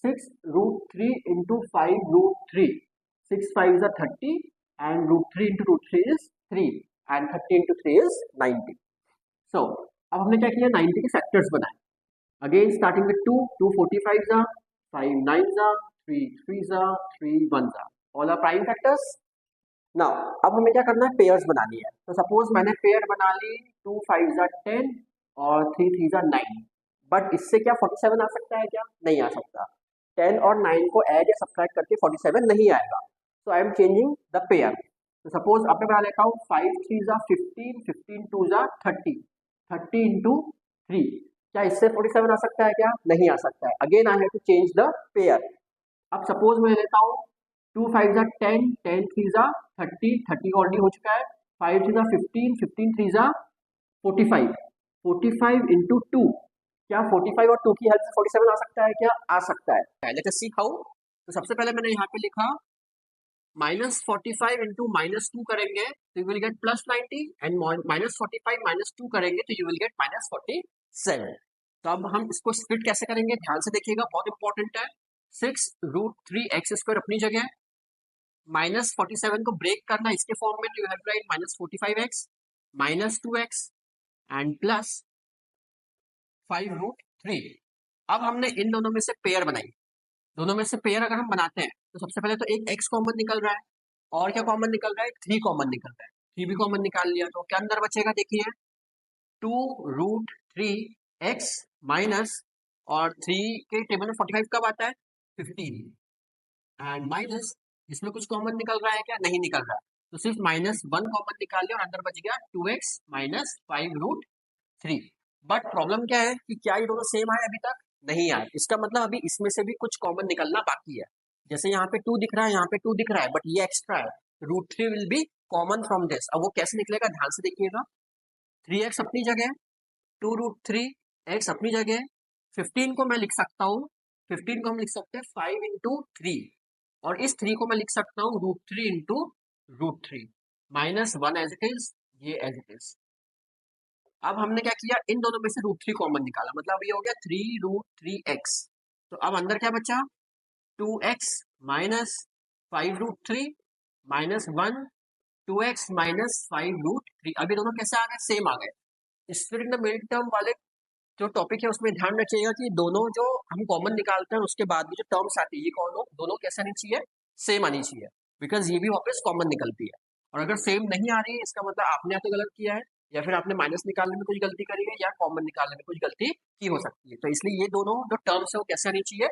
6 root 3 into 5 root 3, 6 5 is 30 and root 3 into root 3 is 3 and 30 into 3 is 90. So अब हमने क्या किया, 90 के फैक्टर्स बनाए. Again starting with 2, 2 45s are, 5 9s are, 3 3s are, 3 1s are. All are prime factors. Now अब हमें क्या करना है, पेयर्स बनानी है. तो सपोज मैंने पेयर बना ली 2 5s are 10 और 3 3s are 9. बट इससे क्या 47 आ सकता है क्या? नहीं आ सकता. 10 और 9 को ऐड या सब्ट्रैक्ट करके 47 नहीं आएगा. So I am changing the pair. तो सपोज अब मैं बना लेता हूँ 5 3s are 15, 15 2s are 30, 30 into 3. क्या इससे 47 आ सकता है क्या? नहीं आ सकता है. Again I have to change the pair. अब सपोज मैं लेता हूँ 2 5s are 10, 10 3s are 30, 30 already हो चुका है. 5 3s are 15, 15 3s are 45, 45 into 2. क्या 45 और 2 की हेल्प से 47 आ सकता है क्या? आ सकता है. Let's see how. तो सबसे पहले मैंने यहाँ पे लिखा -45 इंटू -2 करेंगे तो यू विल गेट +90 एंड -45 -2 करेंगे तो यू विल गेट -47. तो अब हम इसको स्प्लिट कैसे करेंगे, ध्यान से देखिएगा, बहुत इंपॉर्टेंट है. 6 रूट 3 एक्स स्क्वायर अपनी जगह, -47 को ब्रेक करना इसके फॉर्म में, तो you have write -45x -2x and plus 5 root 3. अब हमने इन दोनों में से पेयर बनाई. दोनों में से पेयर अगर हम बनाते हैं तो सबसे पहले तो एक x कॉमन निकल रहा है और क्या कॉमन निकल रहा है, 3 कॉमन निकल रहा है. 3 भी कॉमन निकाल लिया तो क्या अंदर बचेगा, देखिए 2 रूट 3 एक्स माइनस, और 3 के टेबल में 45 कब आता है, 15, एंड माइनस इसमें कुछ कॉमन निकल रहा है क्या, नहीं निकल रहा. तो सिर्फ -1 कॉमन निकाल लिया और अंदर बच गया 2x minus 5 root 3. But problem क्या है कि क्या ये दोनों सेम आए, अभी तक नहीं आए. इसका मतलब अभी इसमें से भी कुछ कॉमन निकलना बाकी है. जैसे यहाँ पे 2 दिख रहा है, यहाँ पे 2 दिख रहा है, बट ये एक्स्ट्रा है. Root 3 will be common from this. अब वो कैसे निकलेगा, ध्यान से देखिएगा. 3x अपनी जगह, 2 रूट 3 x अपनी जगह, 15 को मैं लिख सकता हूँ, 15 को हम लिख सकते हैं 5 इंटू 3, और इस 3 को मैं लिख सकता हूँ root 3 into root 3, -1 as it is, ये एज इट इज. अब हमने क्या किया, इन दोनों में से रूट 3 कॉमन निकाला, मतलब ये हो गया 3 रूट 3x. तो अब अंदर क्या बचा, 2x minus 5 root 3 -1, 2x minus 5 root 3. अभी दोनों कैसे आ गए, सेम आ गए. Split in the mid term वाले जो टॉपिक है उसमें ध्यान रखिएगा कि दोनों जो हम कॉमन निकालते हैं उसके बाद भी जो टर्म्स आती है ये दोनों कैसे आनी चाहिए, सेम आनी चाहिए, बिकॉज ये भी वापस कॉमन निकलती है. और अगर सेम नहीं आ रही है इसका मतलब आपने या तो गलत किया है, या फिर आपने माइनस निकालने में कुछ गलती करी है, या कॉमन निकालने में कुछ गलती की हो सकती है. तो इसलिए ये दोनों जो टर्म्स है वो कैसे आनी चाहिए,